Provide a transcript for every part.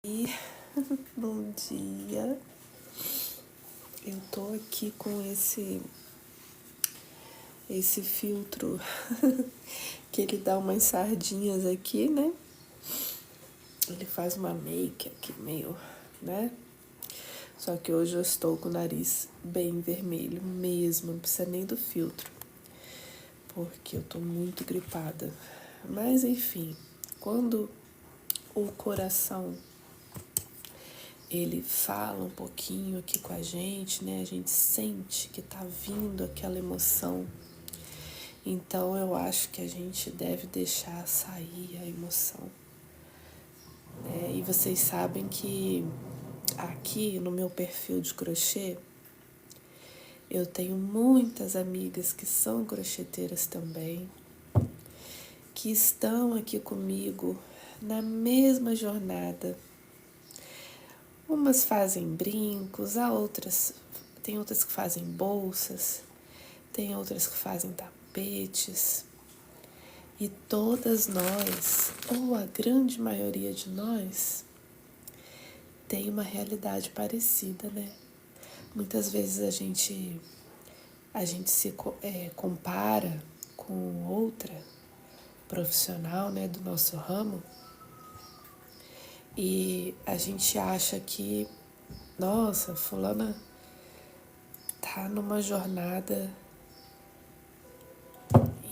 E bom dia. Eu tô aqui com esse filtro que ele dá umas sardinhas aqui, né? Ele faz uma make aqui meio, né? Só que hoje eu estou com o nariz bem vermelho mesmo, não precisa nem do filtro, porque eu tô muito gripada. Mas enfim, quando o coração ele fala um pouquinho aqui com a gente, né? A gente sente que tá vindo aquela emoção. Então eu acho que a gente deve deixar sair a emoção. E vocês sabem que aqui no meu perfil de crochê eu tenho muitas amigas que são crocheteiras também, que estão aqui comigo na mesma jornada. Umas fazem brincos, tem outras que fazem bolsas, tem outras que fazem tapetes. E todas nós, ou a grande maioria de nós, tem uma realidade parecida, né? Muitas vezes a gente se compara com outra profissional, né, do nosso ramo, e a gente acha que, nossa, fulana tá numa jornada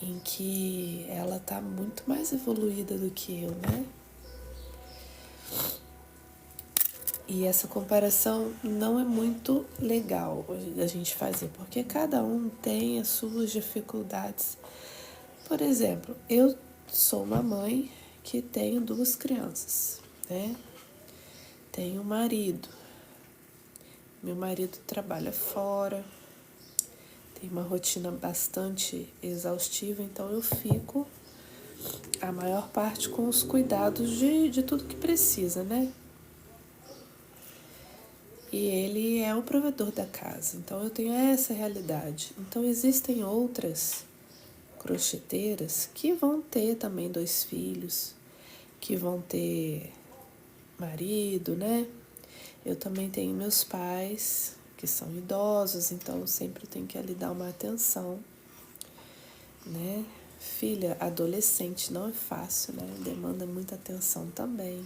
em que ela tá muito mais evoluída do que eu, né? E essa comparação não é muito legal a gente fazer, porque cada um tem as suas dificuldades. Por exemplo, eu sou uma mãe que tenho 2 crianças, né? Tenho um marido. Meu marido trabalha fora, tem uma rotina bastante exaustiva, então eu fico a maior parte com os cuidados de tudo que precisa, né? E ele é o provedor da casa, então eu tenho essa realidade. Então existem outras crocheteiras que vão ter também 2 filhos, que vão ter marido, né? Eu também tenho meus pais, que são idosos, então eu sempre tenho que ali dar uma atenção, né? Filha, adolescente não é fácil, né? Demanda muita atenção também.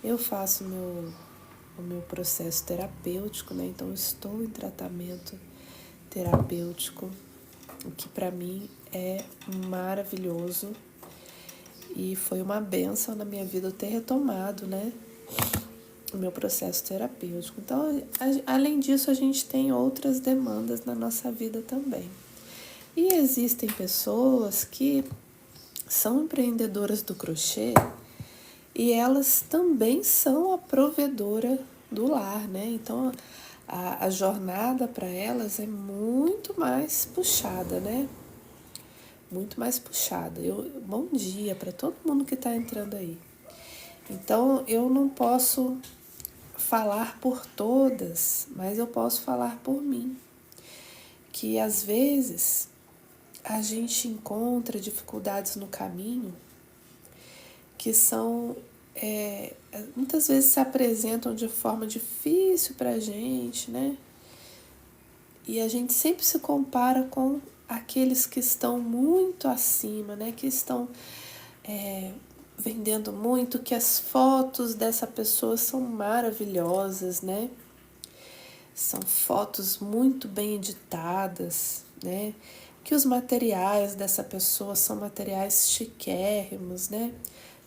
Eu faço o meu processo terapêutico, né? Então eu estou em tratamento terapêutico, o que para mim é maravilhoso e foi uma bênção na minha vida eu ter retomado, né, o meu processo terapêutico. Então, além disso, a gente tem outras demandas na nossa vida também. E existem pessoas que são empreendedoras do crochê e elas também são a provedora do lar, né? Então, a jornada para elas é muito mais puxada, né? Muito mais puxada. Bom dia para todo mundo que está entrando aí. Então, eu não posso falar por todas, mas eu posso falar por mim. Que às vezes a gente encontra dificuldades no caminho que são muitas vezes se apresentam de forma difícil para a gente, né? E a gente sempre se compara com aqueles que estão muito acima, né? Que estão vendendo muito, que as fotos dessa pessoa são maravilhosas, né? São fotos muito bem editadas, né? Que os materiais dessa pessoa são materiais chiquérrimos, né?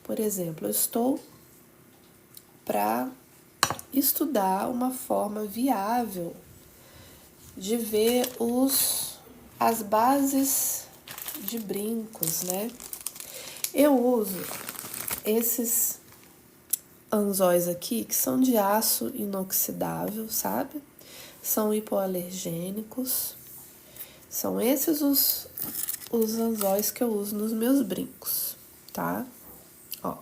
Por exemplo, eu estou para estudar uma forma viável de ver as bases de brincos, né? Eu uso esses anzóis aqui que são de aço inoxidável, sabe? São hipoalergênicos. São esses os anzóis que eu uso nos meus brincos, tá? Ó,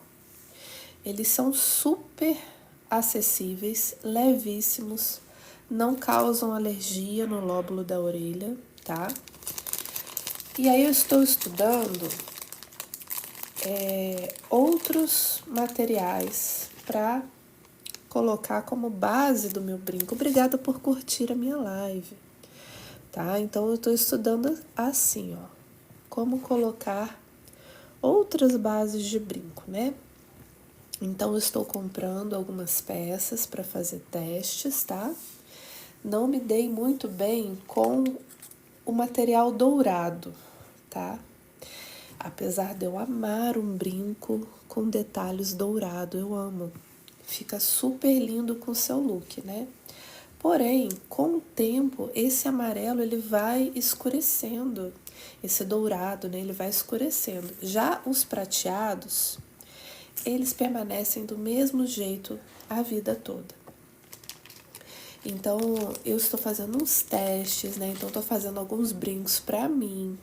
eles são super acessíveis, levíssimos, não causam alergia no lóbulo da orelha, tá? E aí eu estou estudando outros materiais para colocar como base do meu brinco. Obrigada por curtir a minha live, tá? Então eu estou estudando assim, ó, como colocar outras bases de brinco, né? Então eu estou comprando algumas peças para fazer testes, tá? Não me dei muito bem com o material dourado, tá? Apesar de eu amar um brinco com detalhes dourado, eu amo. Fica super lindo com o seu look, né? Porém, com o tempo, esse amarelo ele vai escurecendo. Esse dourado, né, ele vai escurecendo. Já os prateados, eles permanecem do mesmo jeito a vida toda. Então, eu estou fazendo uns testes, né? Então, estou fazendo alguns brincos para mim,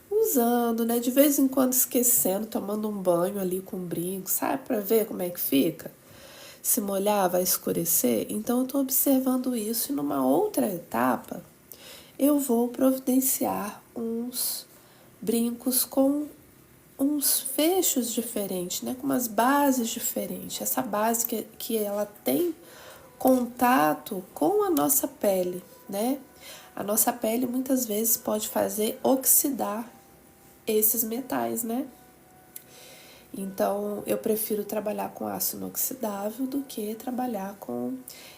usando, né? De vez em quando esquecendo, tomando um banho ali com brinco, sabe? Para ver como é que fica. Se molhar, vai escurecer. Então, eu estou observando isso e numa outra etapa, eu vou providenciar uns brincos com uns fechos diferentes, né? Com umas bases diferentes. Essa base que ela tem contato com a nossa pele, né? A nossa pele muitas vezes pode fazer oxidar esses metais, né? Então, eu prefiro trabalhar com aço inoxidável do que trabalhar com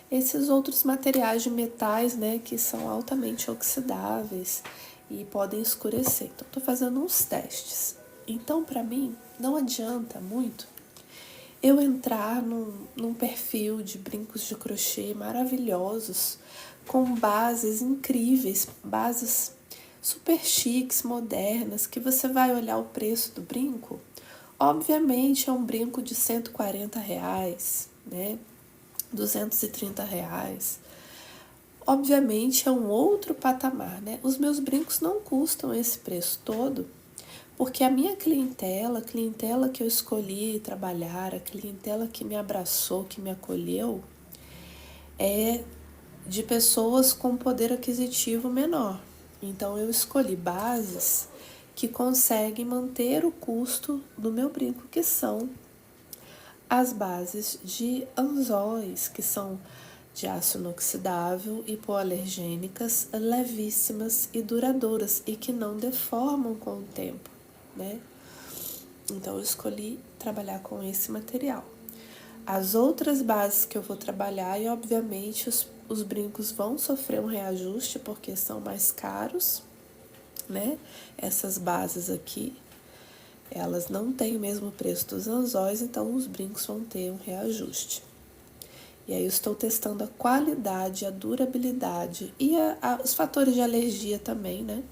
esses outros materiais de metais, né, que são altamente oxidáveis e podem escurecer. Então, estou fazendo uns testes. Então, para mim, não adianta muito eu entrar num perfil de brincos de crochê maravilhosos, com bases incríveis, bases super chiques, modernas, que você vai olhar o preço do brinco. Obviamente é um brinco de R$ 140, né? R$ 230. Obviamente é um outro patamar, né? Os meus brincos não custam esse preço todo, porque a minha clientela, a clientela que eu escolhi trabalhar, a clientela que me abraçou, que me acolheu, é de pessoas com poder aquisitivo menor. Então eu escolhi bases que conseguem manter o custo do meu brinco, que são as bases de anzóis, que são de aço inoxidável, hipoalergênicas, levíssimas e duradouras e que não deformam com o tempo, né? Então eu escolhi trabalhar com esse material. As outras bases que eu vou trabalhar, e obviamente os brincos vão sofrer um reajuste porque são mais caros, né? Essas bases aqui, elas não têm o mesmo preço dos anzóis, então os brincos vão ter um reajuste. E aí eu estou testando a qualidade, a durabilidade e os fatores de alergia também, né?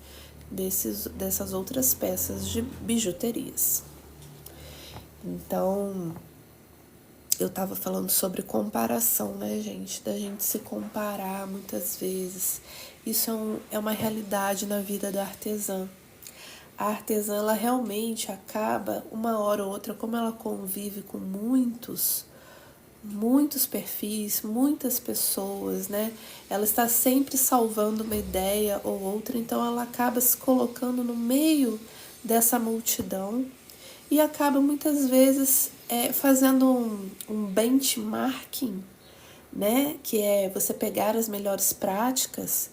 Dessas outras peças de bijuterias. Então, eu estava falando sobre comparação, né, gente? Da gente se comparar muitas vezes. Isso é uma realidade na vida da artesã. A artesã, ela realmente acaba, uma hora ou outra, como ela convive com muitos perfis, muitas pessoas, né? Ela está sempre salvando uma ideia ou outra, então ela acaba se colocando no meio dessa multidão e acaba muitas vezes fazendo um benchmarking, né? Que é você pegar as melhores práticas,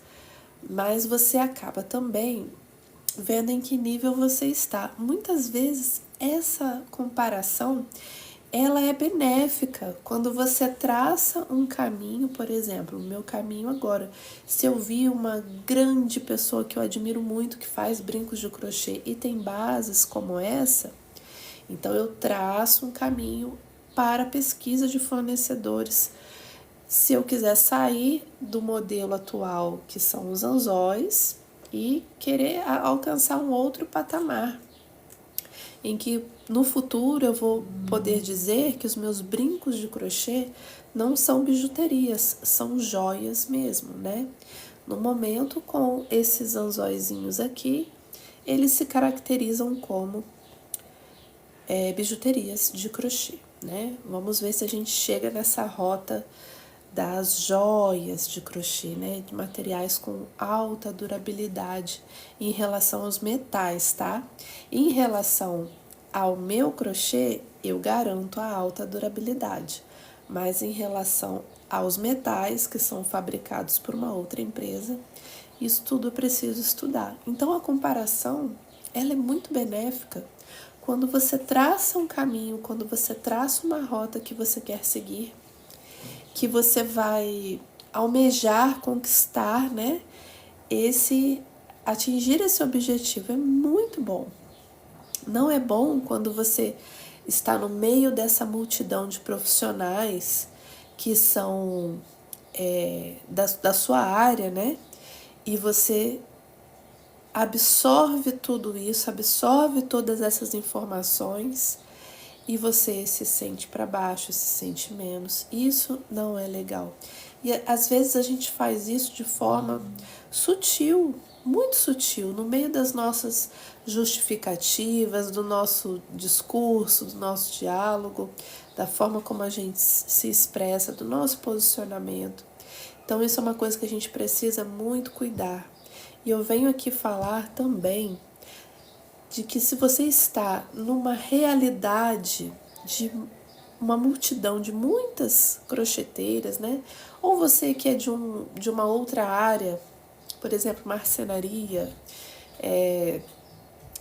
mas você acaba também vendo em que nível você está. Muitas vezes essa comparação ela é benéfica quando você traça um caminho, por exemplo, o meu caminho agora. Se eu vi uma grande pessoa que eu admiro muito, que faz brincos de crochê e tem bases como essa, então eu traço um caminho para pesquisa de fornecedores. Se eu quiser sair do modelo atual, que são os anzóis, e querer alcançar um outro patamar, em que no futuro eu vou poder dizer que os meus brincos de crochê não são bijuterias, são joias mesmo, né? No momento, com esses anzóizinhos aqui, eles se caracterizam como bijuterias de crochê, né? Vamos ver se a gente chega nessa rota das joias de crochê, né? De materiais com alta durabilidade em relação aos metais, tá? Em relação ao meu crochê, eu garanto a alta durabilidade. mas em relação aos metais que são fabricados por uma outra empresa, isso tudo eu preciso estudar. Então a comparação, ela é muito benéfica quando você traça um caminho, quando você traça uma rota que você quer seguir, que você vai almejar conquistar, né? Atingir esse objetivo é muito bom. Não é bom quando você está no meio dessa multidão de profissionais que são da sua área, né? E você absorve tudo isso, absorve todas essas informações e você se sente para baixo, se sente menos. Isso não é legal. E às vezes a gente faz isso de forma sutil, muito sutil, no meio das nossas justificativas, do nosso discurso, do nosso diálogo, da forma como a gente se expressa, do nosso posicionamento. Então isso é uma coisa que a gente precisa muito cuidar. E eu venho aqui falar também de que se você está numa realidade de uma multidão de muitas crocheteiras, né? Ou você que é de uma outra área, por exemplo, marcenaria,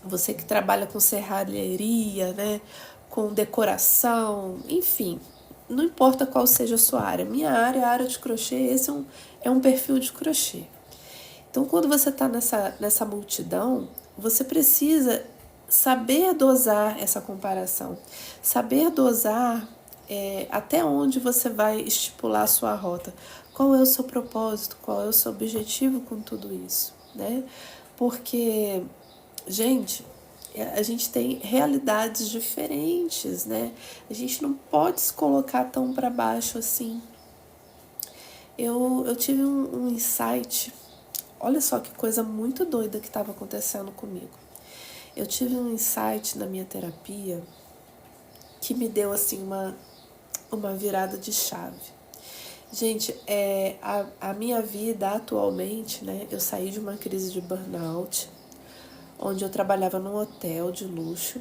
você que trabalha com serralheria, né? Com decoração, enfim, não importa qual seja a sua área. Minha área é a área de crochê, esse é um perfil de crochê. Então, quando você está nessa multidão, você precisa saber dosar essa comparação, saber dosar até onde você vai estipular a sua rota, qual é o seu propósito, qual é o seu objetivo com tudo isso, né? Porque, gente, a gente tem realidades diferentes, né? A gente não pode se colocar tão para baixo assim. Eu tive um insight. Olha só que coisa muito doida que estava acontecendo comigo. Eu tive um insight na minha terapia que me deu assim uma virada de chave. Gente, a minha vida atualmente, né? Eu saí de uma crise de burnout, onde eu trabalhava num hotel de luxo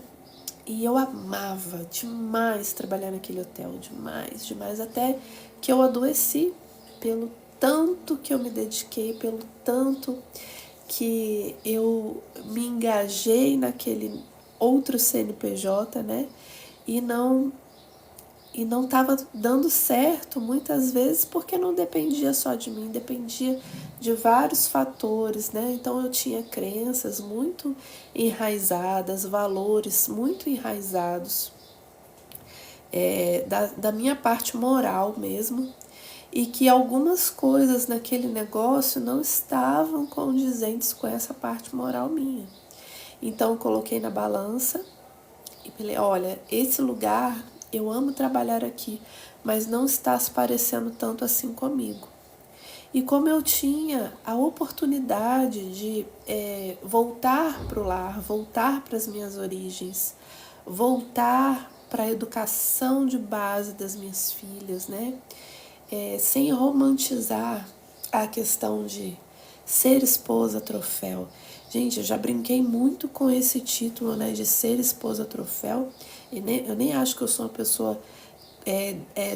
e eu amava demais trabalhar naquele hotel, demais, demais, até que eu adoeci pelo tanto que eu me dediquei, pelo tanto que eu me engajei naquele outro CNPJ, né? E não estava dando certo muitas vezes porque não dependia só de mim, dependia de vários fatores, né? Então eu tinha crenças muito enraizadas, valores muito enraizados, da minha parte moral mesmo, e que algumas coisas naquele negócio não estavam condizentes com essa parte moral minha. Então eu coloquei na balança e falei, olha, esse lugar, eu amo trabalhar aqui, mas não está se parecendo tanto assim comigo. E como eu tinha a oportunidade de voltar para o lar, voltar para as minhas origens, voltar para a educação de base das minhas filhas, né? Sem romantizar a questão de ser esposa troféu. Gente, eu já brinquei muito com esse título, né, de ser esposa troféu. E eu nem acho que eu sou uma pessoa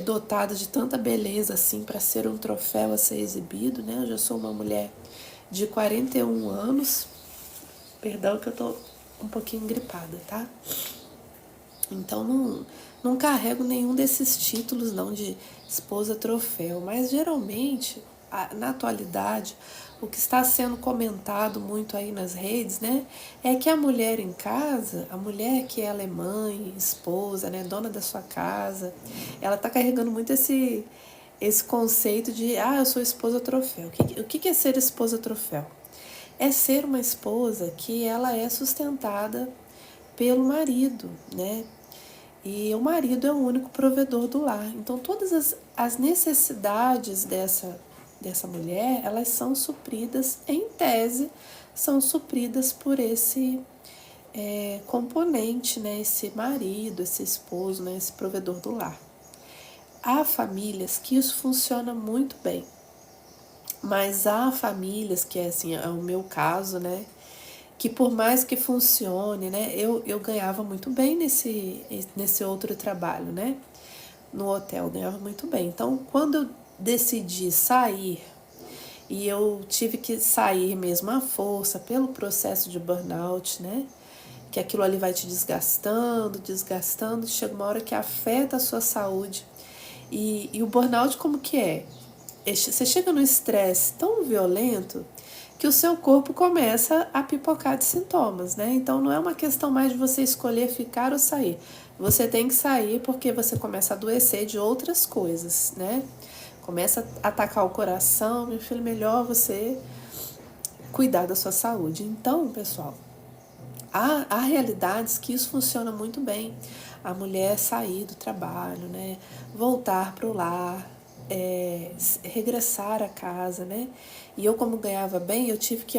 dotada de tanta beleza assim para ser um troféu a ser exibido, né? Eu já sou uma mulher de 41 anos. Perdão que eu tô um pouquinho gripada, tá? Então não carrego nenhum desses títulos não de esposa troféu, mas geralmente na atualidade o que está sendo comentado muito aí nas redes, né, é que a mulher em casa, a mulher que ela é mãe, esposa, né, dona da sua casa, ela está carregando muito esse conceito de eu sou esposa troféu. O que é ser esposa troféu? É ser uma esposa que ela é sustentada pelo marido, né? E o marido é o único provedor do lar. Então, todas as necessidades dessa mulher, elas são supridas, em tese, são supridas por esse componente, né? Esse marido, esse esposo, né? Esse provedor do lar. Há famílias que isso funciona muito bem, mas há famílias que assim, é o meu caso, né? Que por mais que funcione, né, eu ganhava muito bem nesse outro trabalho, né? no hotel, ganhava muito bem. Então, quando eu decidi sair, e eu tive que sair mesmo à força pelo processo de burnout, né? Que aquilo ali vai te desgastando, desgastando, chega uma hora que afeta a sua saúde. E o burnout como que é? Você chega no estresse tão violento que o seu corpo começa a pipocar de sintomas, né? Então não é uma questão mais de você escolher ficar ou sair. Você tem que sair porque você começa a adoecer de outras coisas, né? Começa a atacar o coração, meu filho, melhor você cuidar da sua saúde. Então, pessoal, há realidades que isso funciona muito bem. A mulher sair do trabalho, né? Voltar para o lar, regressar a casa, né? E eu, como ganhava bem, eu tive que,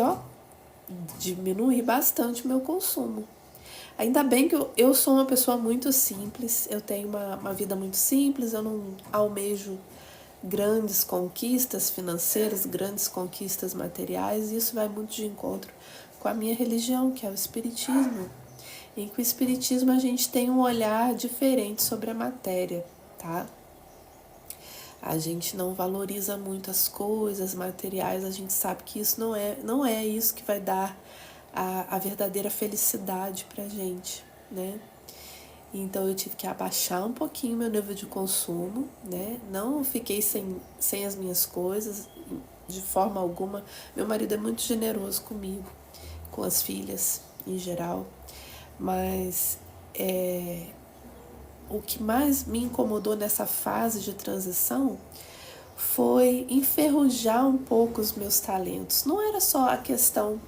diminuir bastante o meu consumo. Ainda bem que eu sou uma pessoa muito simples, eu tenho uma vida muito simples, eu não almejo grandes conquistas financeiras, grandes conquistas materiais, e isso vai muito de encontro com a minha religião, que é o Espiritismo. Em que o Espiritismo a gente tem um olhar diferente sobre a matéria, tá? A gente não valoriza muito as coisas materiais, a gente sabe que isso não é isso que vai dar a verdadeira felicidade pra gente, né? Então eu tive que abaixar um pouquinho meu nível de consumo, né? Não fiquei sem as minhas coisas de forma alguma. Meu marido é muito generoso comigo, com as filhas em geral, mas o que mais me incomodou nessa fase de transição foi enferrujar um pouco os meus talentos. Não era só a questão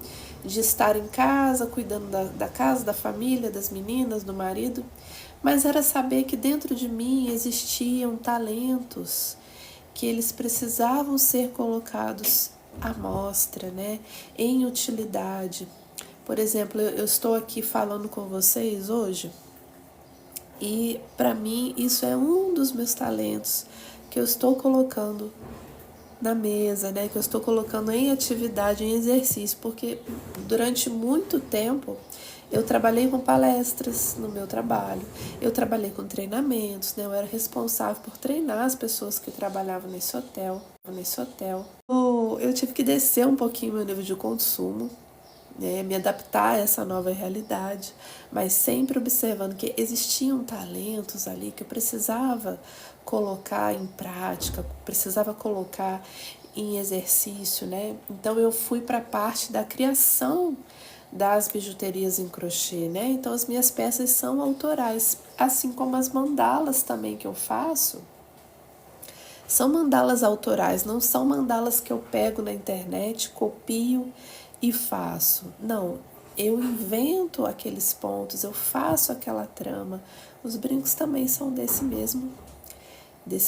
de estar em casa, cuidando da casa, da família, das meninas, do marido, mas era saber que dentro de mim existiam talentos que eles precisavam ser colocados à mostra, né, em utilidade. Por exemplo, eu estou aqui falando com vocês hoje e para mim isso é um dos meus talentos que eu estou colocando na mesa, né, que eu estou colocando em atividade, em exercício, porque durante muito tempo eu trabalhei com palestras no meu trabalho, eu trabalhei com treinamentos, né, eu era responsável por treinar as pessoas que trabalhavam nesse hotel. Eu tive que descer um pouquinho meu nível de consumo, né, me adaptar a essa nova realidade, mas sempre observando que existiam talentos ali que eu precisava colocar em prática, precisava colocar em exercício, né? Então eu fui para a parte da criação das bijuterias em crochê, né? Então as minhas peças são autorais, assim como as mandalas também que eu faço. São mandalas autorais, não são mandalas que eu pego na internet, copio e faço. Não, eu invento aqueles pontos, eu faço aquela trama. Os brincos também são desse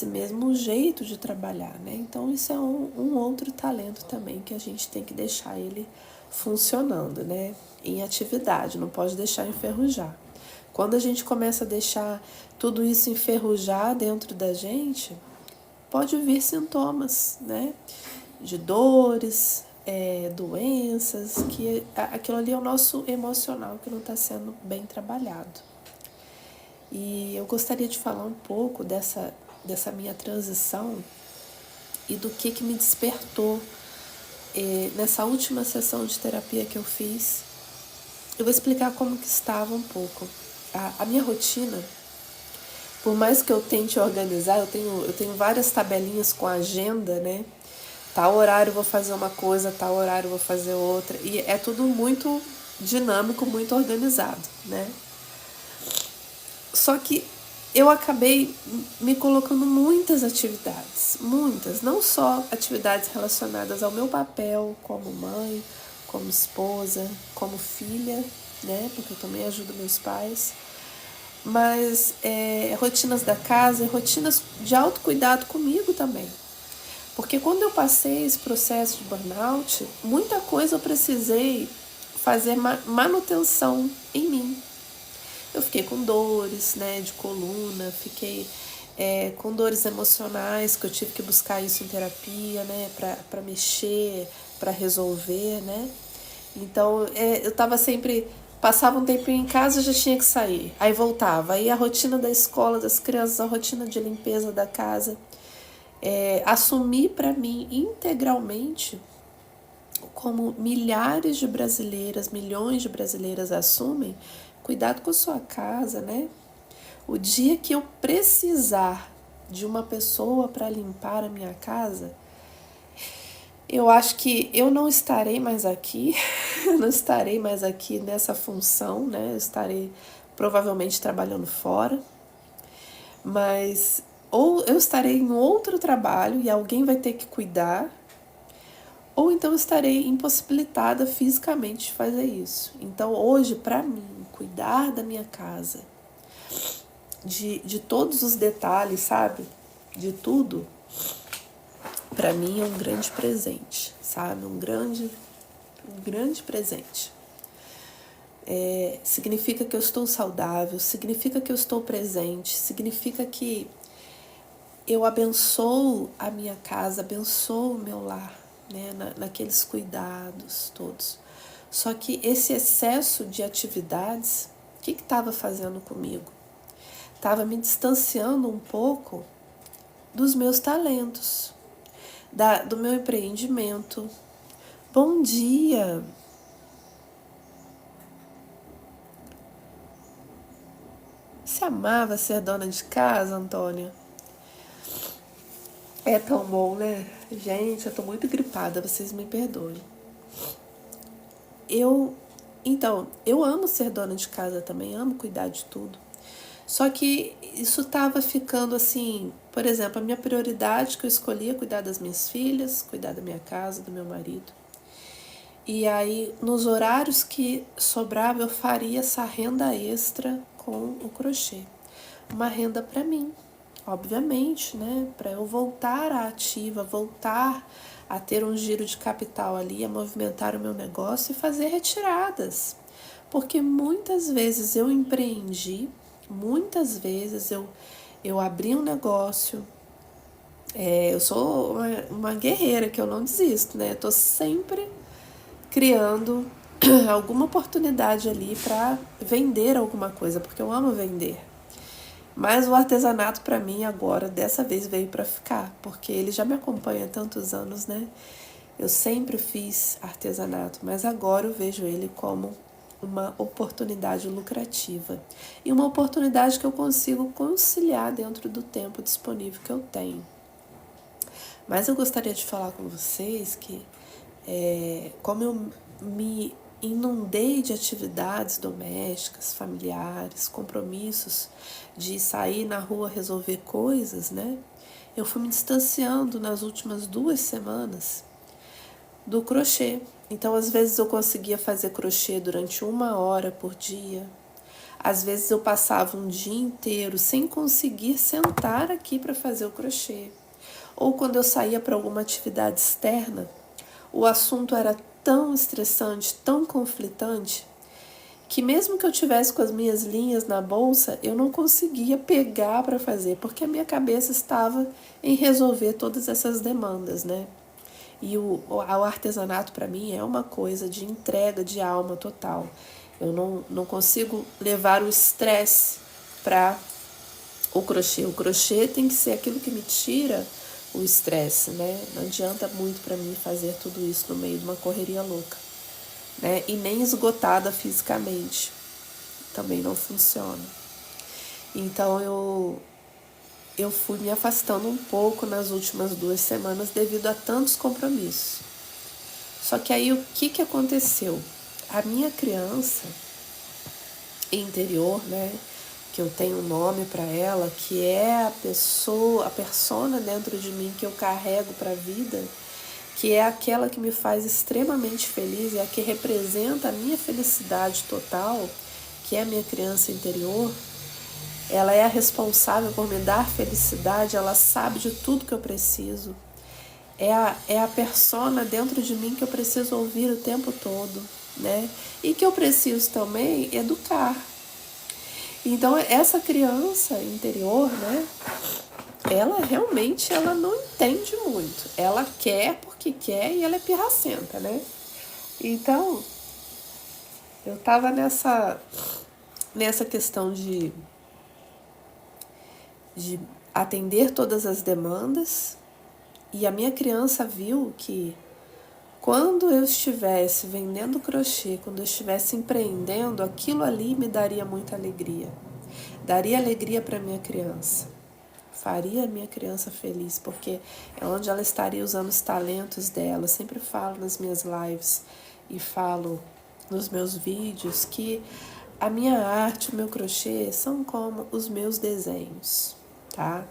mesmo jeito de trabalhar, né? Então isso é um outro talento também que a gente tem que deixar ele funcionando, né? Em atividade, não pode deixar enferrujar. Quando a gente começa a deixar tudo isso enferrujar dentro da gente, pode vir sintomas, né? De dores, doenças, que aquilo ali é o nosso emocional que não está sendo bem trabalhado. E eu gostaria de falar um pouco dessa minha transição e do que me despertou nessa última sessão de terapia que eu fiz. Eu vou explicar como que estava um pouco. A minha rotina, por mais que eu tente organizar, eu tenho várias tabelinhas com agenda, né? Tal horário eu vou fazer uma coisa, tal horário eu vou fazer outra. E é tudo muito dinâmico, muito organizado, né? Só que eu acabei me colocando muitas atividades, muitas, não só atividades relacionadas ao meu papel como mãe, como esposa, como filha, né? Porque eu também ajudo meus pais, mas rotinas da casa, rotinas de autocuidado comigo também. Porque quando eu passei esse processo de burnout, muita coisa eu precisei fazer manutenção em mim. Eu fiquei com dores, né, de coluna, fiquei com dores emocionais, que eu tive que buscar isso em terapia, né, para mexer, para resolver, né. Então, eu estava sempre Passava um tempinho em casa, já tinha que sair. Aí voltava. Aí a rotina da escola, das crianças, a rotina de limpeza da casa. Assumi para mim integralmente, como milhares de brasileiras, milhões de brasileiras assumem, cuidado com sua casa, né? O dia que eu precisar de uma pessoa para limpar a minha casa, eu acho que eu não estarei mais aqui, não estarei mais aqui nessa função, né? Eu estarei provavelmente trabalhando fora, mas ou eu estarei em outro trabalho e alguém vai ter que cuidar, ou então estarei impossibilitada fisicamente de fazer isso. Então hoje, para mim, cuidar da minha casa, de todos os detalhes, sabe? De tudo, para mim é um grande presente, sabe? Um grande presente. Significa que eu estou saudável, significa que eu estou presente, significa que eu abençoo a minha casa, abençoo o meu lar, né? Naqueles cuidados todos. Só que esse excesso de atividades, o que estava fazendo comigo? Estava me distanciando um pouco dos meus talentos, do meu empreendimento. Bom dia! Você amava ser dona de casa, Antônia? É tão bom, né? Gente, eu tô muito gripada, vocês me perdoem. Eu amo ser dona de casa também, amo cuidar de tudo. Só que isso tava ficando assim, por exemplo, a minha prioridade que eu escolhi é cuidar das minhas filhas, cuidar da minha casa, do meu marido. E aí, nos horários que sobrava, eu faria essa renda extra com o crochê. Uma renda para mim, obviamente, né? Para eu voltar à ativa, voltar a ter um giro de capital ali, a movimentar o meu negócio e fazer retiradas. Porque muitas vezes eu empreendi, muitas vezes eu abri um negócio. Eu sou uma guerreira, que eu não desisto, né? Eu tô sempre criando alguma oportunidade ali para vender alguma coisa, porque eu amo vender. Mas o artesanato para mim agora, dessa vez, veio para ficar, porque ele já me acompanha há tantos anos, né? Eu sempre fiz artesanato, mas agora eu vejo ele como uma oportunidade lucrativa e uma oportunidade que eu consigo conciliar dentro do tempo disponível que eu tenho. Mas eu gostaria de falar com vocês que como eu me inundei de atividades domésticas, familiares, compromissos de sair na rua resolver coisas, né? Eu fui me distanciando nas últimas 2 semanas do crochê. Então, às vezes eu conseguia fazer crochê durante 1 hora por dia. Às vezes eu passava um dia inteiro sem conseguir sentar aqui para fazer o crochê. Ou quando eu saía para alguma atividade externa, o assunto era tão estressante, tão conflitante, que mesmo que eu tivesse com as minhas linhas na bolsa, eu não conseguia pegar para fazer, porque a minha cabeça estava em resolver todas essas demandas, né? E o artesanato para mim é uma coisa de entrega de alma total. Eu não consigo levar o estresse para o crochê. O crochê tem que ser aquilo que me tira o estresse, né? Não adianta muito para mim fazer tudo isso no meio de uma correria louca, né? E nem esgotada fisicamente. Também não funciona. Então eu fui me afastando um pouco nas últimas 2 semanas devido a tantos compromissos. Só que aí o que aconteceu? A minha criança interior, né, que eu tenho um nome para ela, que é a pessoa, a persona dentro de mim que eu carrego para a vida, que é aquela que me faz extremamente feliz, é a que representa a minha felicidade total, que é a minha criança interior. Ela é a responsável por me dar felicidade, ela sabe de tudo que eu preciso. É a persona dentro de mim que eu preciso ouvir o tempo todo, né? E que eu preciso também educar. Então, essa criança interior, né? Ela realmente não entende muito. Ela quer porque quer e ela é pirracenta, né? Então, Eu estava nessa questão de atender todas as demandas, e a minha criança viu que quando eu estivesse vendendo crochê, quando eu estivesse empreendendo, aquilo ali me daria muita alegria. Daria alegria para minha criança. Faria a minha criança feliz, porque é onde ela estaria usando os talentos dela. Eu sempre falo nas minhas lives e falo nos meus vídeos que a minha arte, o meu crochê são como os meus desenhos, tá?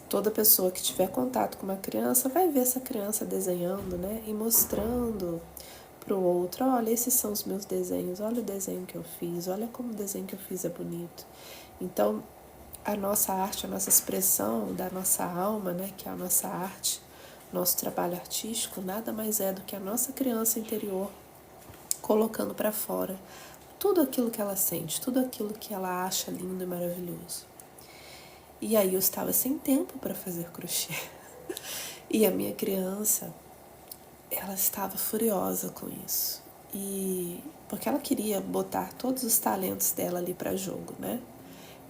Toda pessoa que tiver contato com uma criança vai ver essa criança desenhando, né? E mostrando para o outro, olha, esses são os meus desenhos, olha o desenho que eu fiz, olha como o desenho que eu fiz é bonito. Então, a nossa arte, a nossa expressão da nossa alma, né, que é a nossa arte, nosso trabalho artístico, nada mais é do que a nossa criança interior colocando para fora tudo aquilo que ela sente, tudo aquilo que ela acha lindo e maravilhoso. E aí eu estava sem tempo para fazer crochê. E a minha criança, ela estava furiosa com isso. E porque ela queria botar todos os talentos dela ali para jogo, né?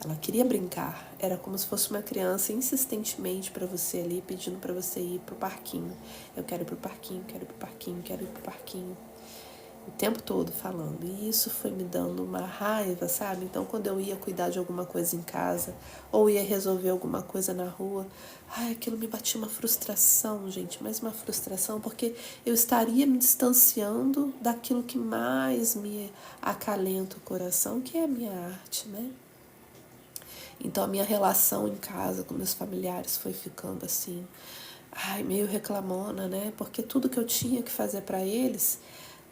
Ela queria brincar. Era como se fosse uma criança insistentemente para você ali, pedindo para você ir pro parquinho. Eu quero ir pro parquinho, quero ir pro parquinho, quero ir pro parquinho. O tempo todo falando. E isso foi me dando uma raiva, sabe? Então, quando eu ia cuidar de alguma coisa em casa, ou ia resolver alguma coisa na rua, aquilo me batia uma frustração, gente. Mais uma frustração, porque eu estaria me distanciando daquilo que mais me acalenta o coração, que é a minha arte, né? Então a minha relação em casa com meus familiares foi ficando assim, meio reclamona, né? Porque tudo que eu tinha que fazer para eles,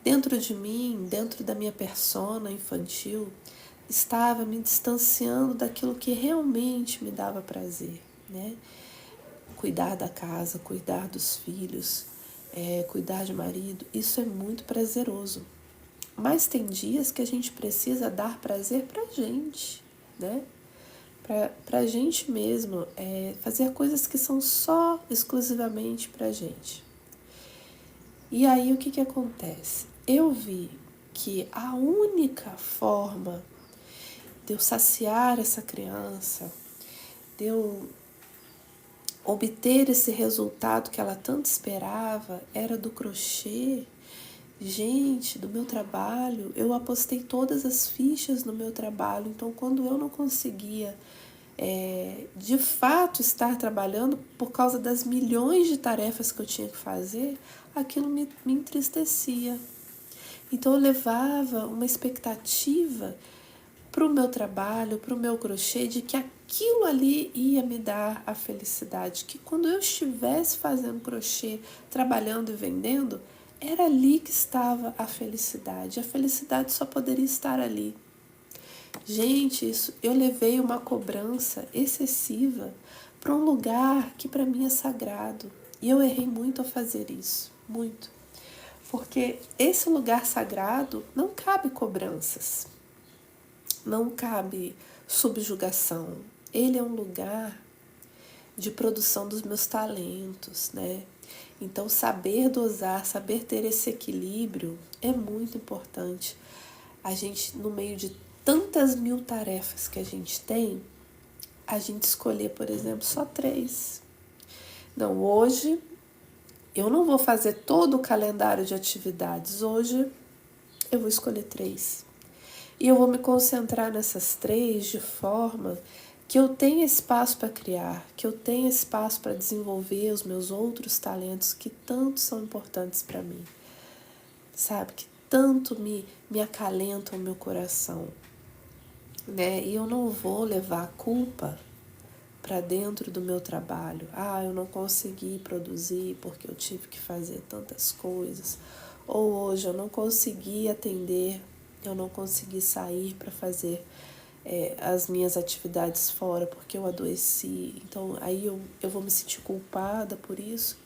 dentro de mim, dentro da minha persona infantil, estava me distanciando daquilo que realmente me dava prazer, né? Cuidar da casa, cuidar dos filhos, cuidar de marido, isso é muito prazeroso. Mas tem dias que a gente precisa dar prazer pra gente, né? Pra gente mesmo, fazer coisas que são só exclusivamente pra gente. E aí o que acontece? Eu vi que a única forma de eu saciar essa criança, de eu obter esse resultado que ela tanto esperava, era do crochê. Gente, do meu trabalho, eu apostei todas as fichas no meu trabalho, então quando eu não conseguia de fato estar trabalhando por causa das milhões de tarefas que eu tinha que fazer, aquilo me entristecia. Então eu levava uma expectativa para o meu trabalho, para o meu crochê, de que aquilo ali ia me dar a felicidade, que quando eu estivesse fazendo crochê, trabalhando e vendendo, era ali que estava a felicidade. A felicidade só poderia estar ali. Gente, eu levei uma cobrança excessiva para um lugar que para mim é sagrado. E eu errei muito ao fazer isso, muito. Porque esse lugar sagrado não cabe cobranças, não cabe subjugação. Ele é um lugar de produção dos meus talentos, né? Então, saber dosar, saber ter esse equilíbrio é muito importante. A gente, no meio de tantas mil tarefas que a gente tem, a gente escolher, por exemplo, só 3. Não, hoje eu não vou fazer todo o calendário de atividades. Hoje eu vou escolher 3. E eu vou me concentrar nessas 3 de forma que eu tenha espaço para criar, que eu tenha espaço para desenvolver os meus outros talentos que tanto são importantes para mim, sabe? Que tanto me acalentam o meu coração, né? E eu não vou levar a culpa para dentro do meu trabalho. Eu não consegui produzir porque eu tive que fazer tantas coisas. Ou hoje eu não consegui atender, eu não consegui sair para fazer as minhas atividades fora porque eu adoeci. Então aí eu vou me sentir culpada por isso.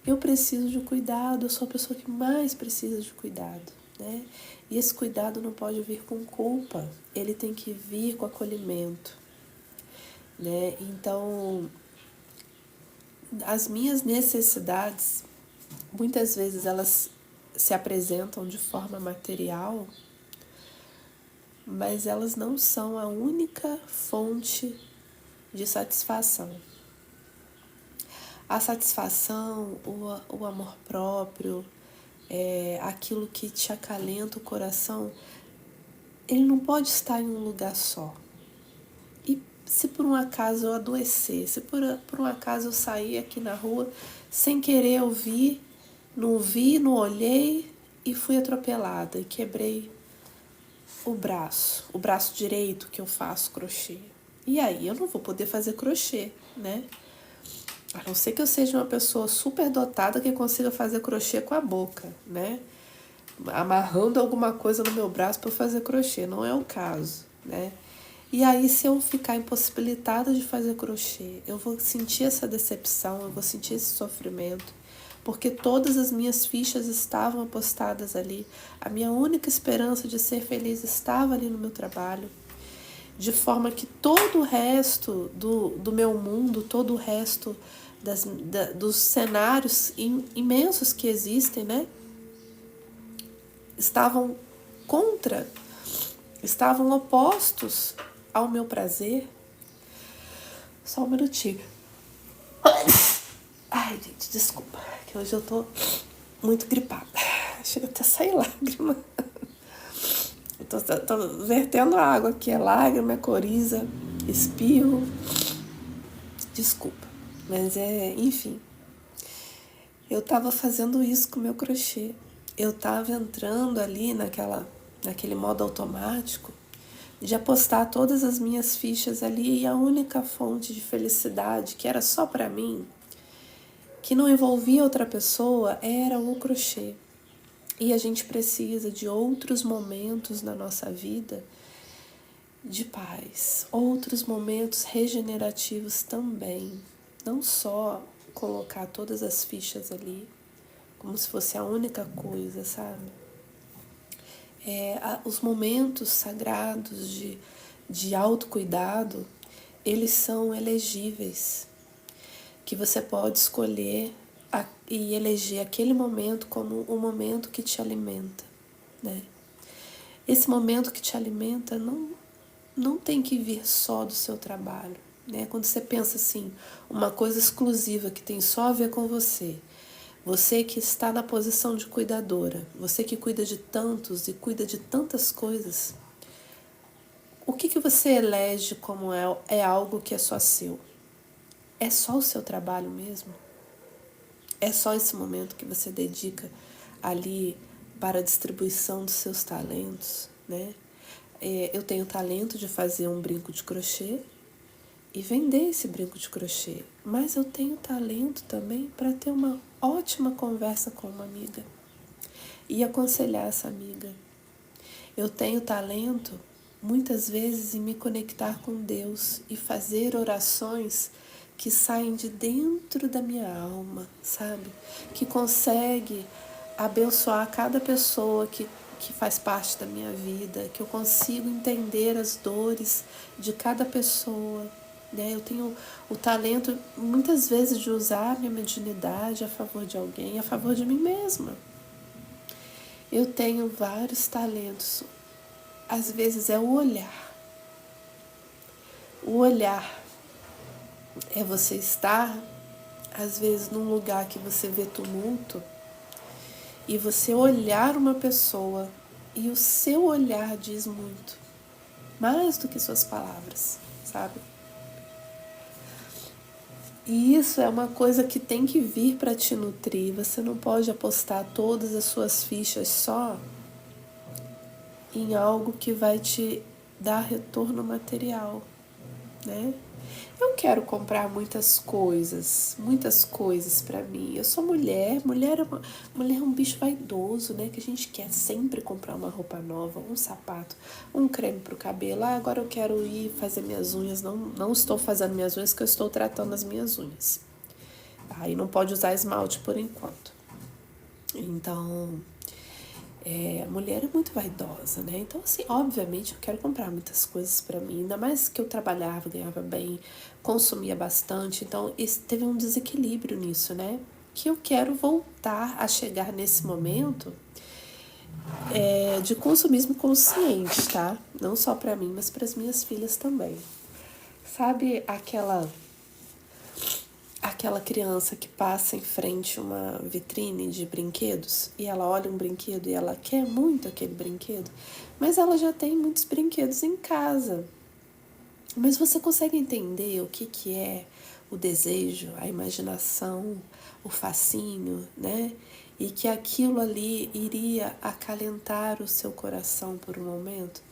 Eu preciso de cuidado, eu sou a pessoa que mais precisa de cuidado, né? E esse cuidado não pode vir com culpa, ele tem que vir com acolhimento, né? Então, as minhas necessidades, muitas vezes elas se apresentam de forma material, mas elas não são a única fonte de satisfação. A satisfação, o amor próprio, aquilo que te acalenta o coração, ele não pode estar em um lugar só. E se por um acaso eu adoecer, se por um acaso eu sair aqui na rua sem querer ouvir, não vi, não olhei e fui atropelada e quebrei o braço direito que eu faço crochê. E aí eu não vou poder fazer crochê, né? A não ser que eu seja uma pessoa super dotada que consiga fazer crochê com a boca, né? Amarrando alguma coisa no meu braço para fazer crochê. Não é o caso, né? E aí, se eu ficar impossibilitada de fazer crochê, eu vou sentir essa decepção, eu vou sentir esse sofrimento, porque todas as minhas fichas estavam apostadas ali. A minha única esperança de ser feliz estava ali no meu trabalho. De forma que todo o resto do meu mundo, todo o resto dos cenários imensos que existem, né? Estavam estavam opostos ao meu prazer. Só um minutinho. Ai, gente, desculpa, que hoje eu tô muito gripada. Chega até a sair lágrima. Eu tô vertendo água aqui, é lágrima, é coriza, espirro. Desculpa, mas enfim. Eu tava fazendo isso com o meu crochê. Eu tava entrando ali naquele modo automático de apostar todas as minhas fichas ali, e a única fonte de felicidade que era só pra mim, que não envolvia outra pessoa, era o crochê. E a gente precisa de outros momentos na nossa vida de paz, outros momentos regenerativos também. Não só colocar todas as fichas ali como se fosse a única coisa, sabe? Os momentos sagrados de autocuidado, eles são elegíveis, que você pode escolher e eleger aquele momento como o momento que te alimenta, né? Esse momento que te alimenta não tem que vir só do seu trabalho, né? Quando você pensa assim, uma coisa exclusiva que tem só a ver com você, você que está na posição de cuidadora, você que cuida de tantos e cuida de tantas coisas, o que você elege como é algo que é só seu? É só o seu trabalho mesmo? É só esse momento que você dedica ali para a distribuição dos seus talentos, né? Eu tenho talento de fazer um brinco de crochê e vender esse brinco de crochê, mas eu tenho talento também para ter uma ótima conversa com uma amiga e aconselhar essa amiga. Eu tenho talento, muitas vezes, em me conectar com Deus e fazer orações que saem de dentro da minha alma, sabe? Que consegue abençoar cada pessoa que faz parte da minha vida, que eu consigo entender as dores de cada pessoa, né? Eu tenho o talento, muitas vezes, de usar a minha mediunidade a favor de alguém, a favor de mim mesma. Eu tenho vários talentos. Às vezes é o olhar. O olhar é você estar, às vezes, num lugar que você vê tumulto e você olhar uma pessoa e o seu olhar diz muito, mais do que suas palavras, sabe? E isso é uma coisa que tem que vir para te nutrir. Você não pode apostar todas as suas fichas só em algo que vai te dar retorno material, né? Eu quero comprar muitas coisas para mim. Eu sou mulher, mulher é um bicho vaidoso, né? Que a gente quer sempre comprar uma roupa nova, um sapato, um creme pro cabelo. Agora eu quero ir fazer minhas unhas. Não estou fazendo minhas unhas, porque eu estou tratando as minhas unhas. Aí não pode usar esmalte por enquanto. Então, a mulher é muito vaidosa, né? Então, assim, obviamente eu quero comprar muitas coisas pra mim, ainda mais que eu trabalhava, ganhava bem, consumia bastante, então teve um desequilíbrio nisso, né? Que eu quero voltar a chegar nesse momento de consumismo consciente, tá? Não só para mim, mas para as minhas filhas também. Sabe aquela criança que passa em frente a uma vitrine de brinquedos e ela olha um brinquedo e ela quer muito aquele brinquedo, mas ela já tem muitos brinquedos em casa. Mas você consegue entender o que é o desejo, a imaginação, o fascínio, né? E que aquilo ali iria acalentar o seu coração por um momento?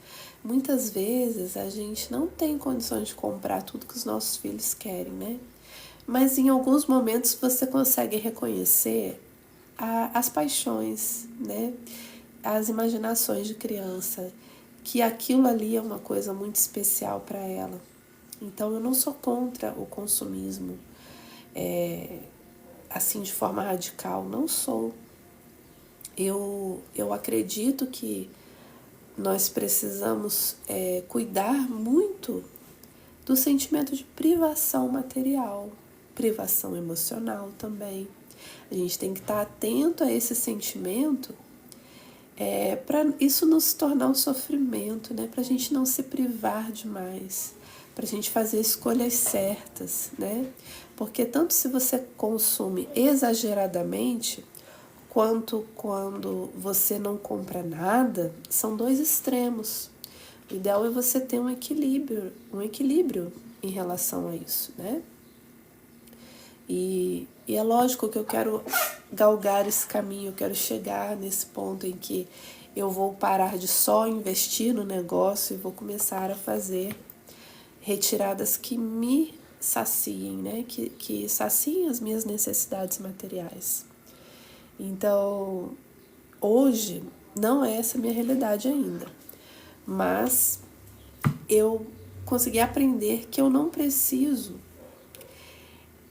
Muitas vezes a gente não tem condições de comprar tudo que os nossos filhos querem, né? Mas em alguns momentos você consegue reconhecer as paixões, né? As imaginações de criança, que aquilo ali é uma coisa muito especial para ela. Então eu não sou contra o consumismo, assim de forma radical, não sou. Eu acredito que nós precisamos cuidar muito do sentimento de privação material, privação emocional também. A gente tem que estar atento a esse sentimento para isso não se tornar um sofrimento, né? Para a gente não se privar demais, para a gente fazer escolhas certas, né? Porque tanto se você consome exageradamente, quanto quando você não compra nada, são dois extremos. O ideal é você ter um equilíbrio em relação a isso, né? E é lógico que eu quero galgar esse caminho, eu quero chegar nesse ponto em que eu vou parar de só investir no negócio e vou começar a fazer retiradas que me saciem, né? Que saciem as minhas necessidades materiais. Então, hoje não é essa a minha realidade ainda, mas eu consegui aprender que eu não preciso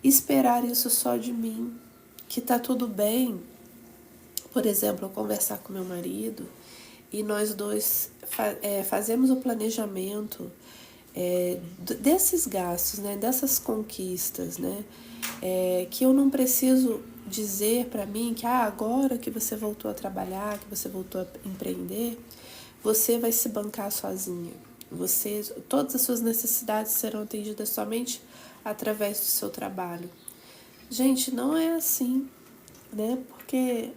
esperar isso só de mim, que tá tudo bem. Por exemplo, eu conversar com meu marido e nós dois fazemos o planejamento desses gastos, né, dessas conquistas, né, que eu não preciso dizer para mim que agora que você voltou a trabalhar, que você voltou a empreender, você vai se bancar sozinha. Todas as suas necessidades serão atendidas somente através do seu trabalho. Gente, não é assim, né? Porque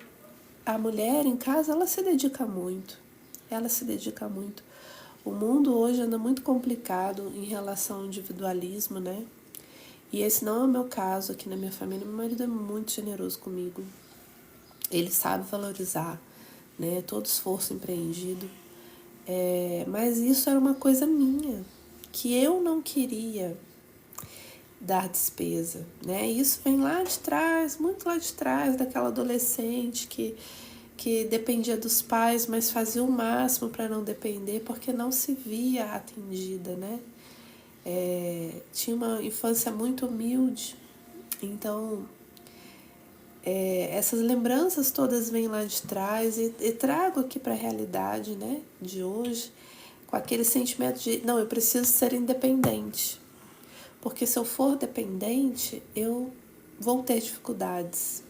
a mulher em casa, ela se dedica muito. Ela se dedica muito. O mundo hoje anda muito complicado em relação ao individualismo, né? E esse não é o meu caso aqui na minha família. Meu marido é muito generoso comigo. Ele sabe valorizar, né, todo esforço empreendido. Mas isso era uma coisa minha, que eu não queria dar despesa, né? Isso vem lá de trás, muito lá de trás, daquela adolescente que dependia dos pais, mas fazia o máximo para não depender, porque não se via atendida, né? Tinha uma infância muito humilde, então essas lembranças todas vêm lá de trás e trago aqui para a realidade, né, de hoje, com aquele sentimento de, não, eu preciso ser independente, porque se eu for dependente, eu vou ter dificuldades.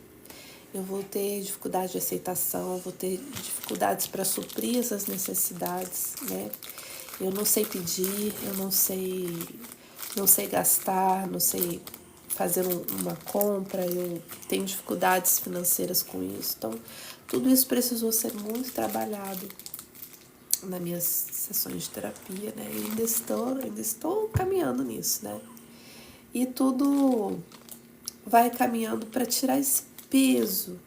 Eu vou ter dificuldade de aceitação, vou ter dificuldades para suprir essas necessidades, né? Eu não sei pedir, eu não sei gastar, não sei fazer uma compra, eu tenho dificuldades financeiras com isso. Então, tudo isso precisou ser muito trabalhado nas minhas sessões de terapia, né? E ainda estou caminhando nisso, né? E tudo vai caminhando para tirar esse peso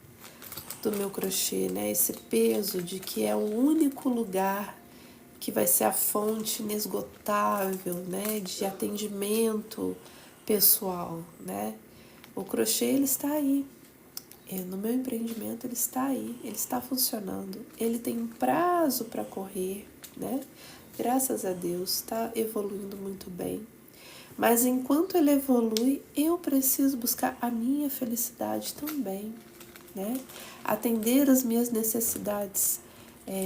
do meu crochê, né? Esse peso de que é o único lugar que vai ser a fonte inesgotável, né, de atendimento pessoal, né? O crochê, ele está aí. No meu empreendimento, ele está aí, ele está funcionando. Ele tem um prazo para correr, né? Graças a Deus, está evoluindo muito bem. Mas enquanto ele evolui, eu preciso buscar a minha felicidade também, né? Atender as minhas necessidades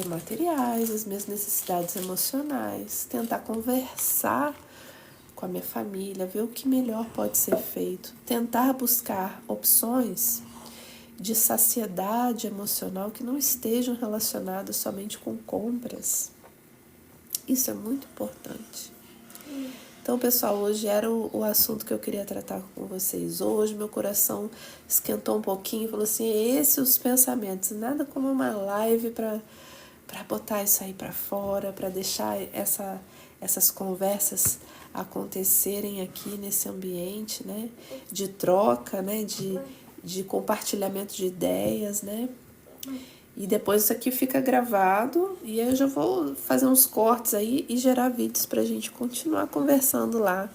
materiais, as minhas necessidades emocionais, tentar conversar com a minha família, ver o que melhor pode ser feito, tentar buscar opções de saciedade emocional que não estejam relacionadas somente com compras. Isso é muito importante. Então, pessoal, hoje era o assunto que eu queria tratar com vocês. Hoje meu coração esquentou um pouquinho e falou assim, esses os pensamentos. Nada como uma live para botar isso aí para fora, para deixar essas conversas acontecerem aqui nesse ambiente, né? De troca, né? De compartilhamento de ideias, né? E depois isso aqui fica gravado e eu já vou fazer uns cortes aí e gerar vídeos pra gente continuar conversando lá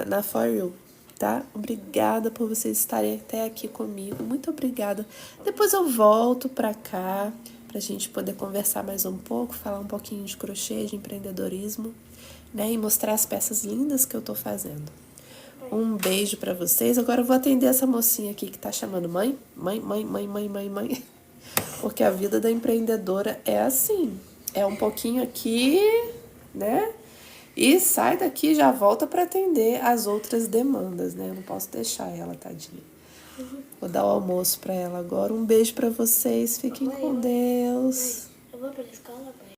na For You, tá? Obrigada por vocês estarem até aqui comigo, muito obrigada. Depois eu volto pra cá pra gente poder conversar mais um pouco, falar um pouquinho de crochê, de empreendedorismo, né? E mostrar as peças lindas que eu tô fazendo. Um beijo pra vocês. Agora eu vou atender essa mocinha aqui que tá chamando mãe. Mãe. Porque a vida da empreendedora é assim. É um pouquinho aqui, né? E sai daqui e já volta para atender as outras demandas, né? Eu não posso deixar ela, tadinha. Vou dar o almoço para ela agora. Um beijo para vocês. Fiquem com Deus. Eu vou pra escola, pai.